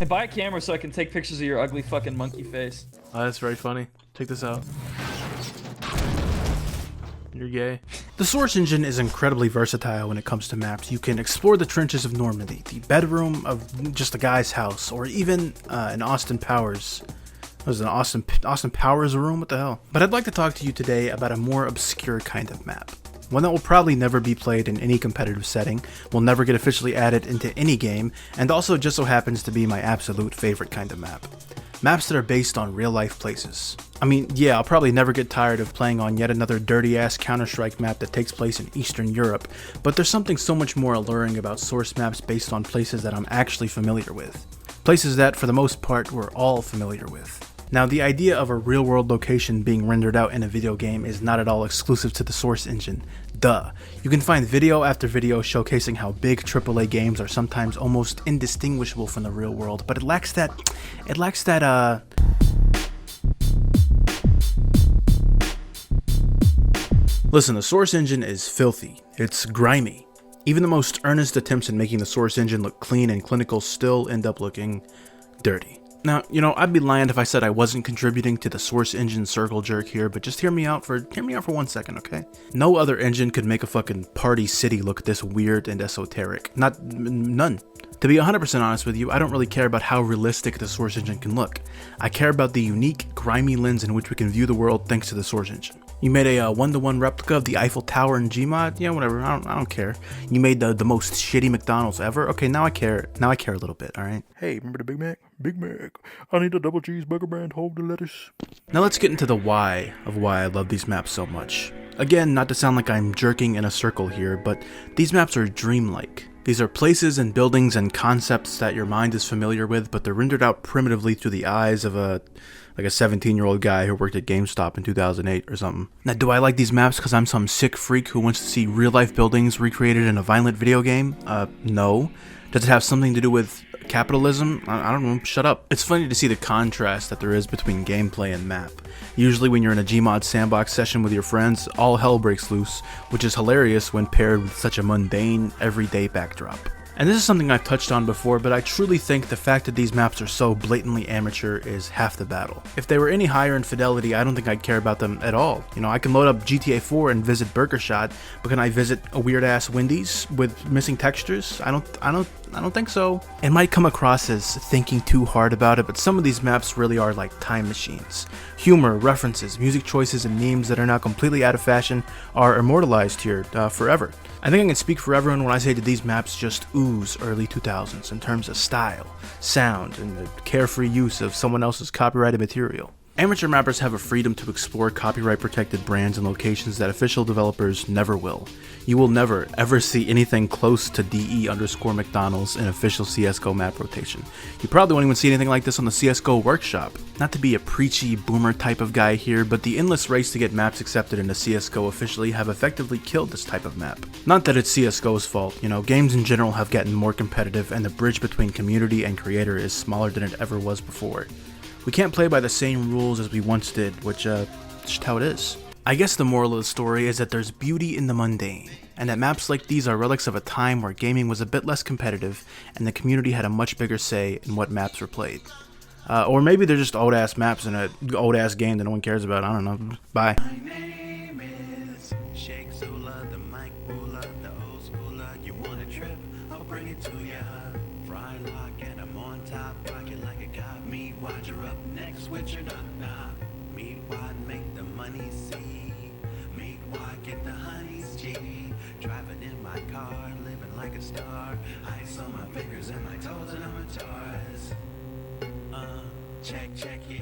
I buy a camera so I can take pictures of your ugly fucking monkey face. Oh, that's very funny. Check this out. You're gay. The Source engine is incredibly versatile when it comes to maps. You can explore the trenches of Normandy, the bedroom of just a guy's house, or even an Austin Powers. Was it an Austin Powers room? What the hell? But I'd like to talk to you today about a more obscure kind of map. One that will probably never be played in any competitive setting, will never get officially added into any game, and also just so happens to be my absolute favorite kind of map. Maps that are based on real-life places. I mean, yeah, I'll probably never get tired of playing on yet another dirty-ass Counter-Strike map that takes place in Eastern Europe, but there's something so much more alluring about Source maps based on places that I'm actually familiar with. Places that, for the most part, we're all familiar with. Now, the idea of a real-world location being rendered out in a video game is not at all exclusive to the Source engine. Duh. You can find video after video showcasing how big AAA games are sometimes almost indistinguishable from the real world, but it lacks that, Listen, the Source engine is filthy. It's grimy. Even the most earnest attempts in making the Source engine look clean and clinical still end up looking dirty. Now, you know, I'd be lying if I said I wasn't contributing to the Source engine circle jerk here, but just hear me out for 1 second, okay? No other engine could make a fucking party city look this weird and esoteric. None. To be 100% honest with you, I don't really care about how realistic the Source engine can look. I care about the unique, grimy lens in which we can view the world thanks to the Source engine. You made a one-to-one replica of the Eiffel Tower in Gmod? Yeah, whatever. I don't care. You made the most shitty McDonald's ever? Okay, now I care. Now I care a little bit, alright? Hey, remember the Big Mac? Big Mac. I need a double cheeseburger brand, hold the lettuce. Now let's get into the why of why I love these maps so much. Again, not to sound like I'm jerking in a circle here, but these maps are dreamlike. These are places and buildings and concepts that your mind is familiar with, but they're rendered out primitively through the eyes of a 17-year-old guy who worked at GameStop in 2008 or something. Now, do I like these maps because I'm some sick freak who wants to see real-life buildings recreated in a violent video game? No. Does it have something to do with capitalism? I don't know, shut up. It's funny to see the contrast that there is between gameplay and map. Usually when you're in a Gmod sandbox session with your friends, all hell breaks loose, which is hilarious when paired with such a mundane, everyday backdrop. And this is something I've touched on before, but I truly think the fact that these maps are so blatantly amateur is half the battle. If they were any higher in fidelity, I don't think I'd care about them at all. You know, I can load up GTA 4 and visit Burger Shot, but can I visit a weird-ass Wendy's with missing textures? I don't think so. It might come across as thinking too hard about it, but some of these maps really are like time machines. Humor, references, music choices, and memes that are now completely out of fashion are immortalized here forever. I think I can speak for everyone when I say that these maps just ooze early 2000s in terms of style, sound, and the carefree use of someone else's copyrighted material. Amateur mappers have a freedom to explore copyright-protected brands and locations that official developers never will. You will never, ever see anything close to DE_McDonald's in official CSGO map rotation. You probably won't even see anything like this on the CSGO workshop. Not to be a preachy boomer type of guy here, but the endless race to get maps accepted into CSGO officially have effectively killed this type of map. Not that it's CSGO's fault, you know, games in general have gotten more competitive and the bridge between community and creator is smaller than it ever was before. We can't play by the same rules as we once did, which is just how it is. I guess the moral of the story is that there's beauty in the mundane, and that maps like these are relics of a time where gaming was a bit less competitive, and the community had a much bigger say in what maps were played. Or maybe they're just old-ass maps in an old-ass game that no one cares about, I don't know. Bye. My name is Shake Zula, the Mike Bula, the old schooler. You want a trip? I'll bring it to ya. Fry lock and I'm on top, rocking like it got me. Watch her up next, switch her knock. Meet wide, make the money see. Meet wide, get the honeys G. Driving in my car, living like a star. Ice on my fingers and my toes and I'm a Taurus. Check, yeah.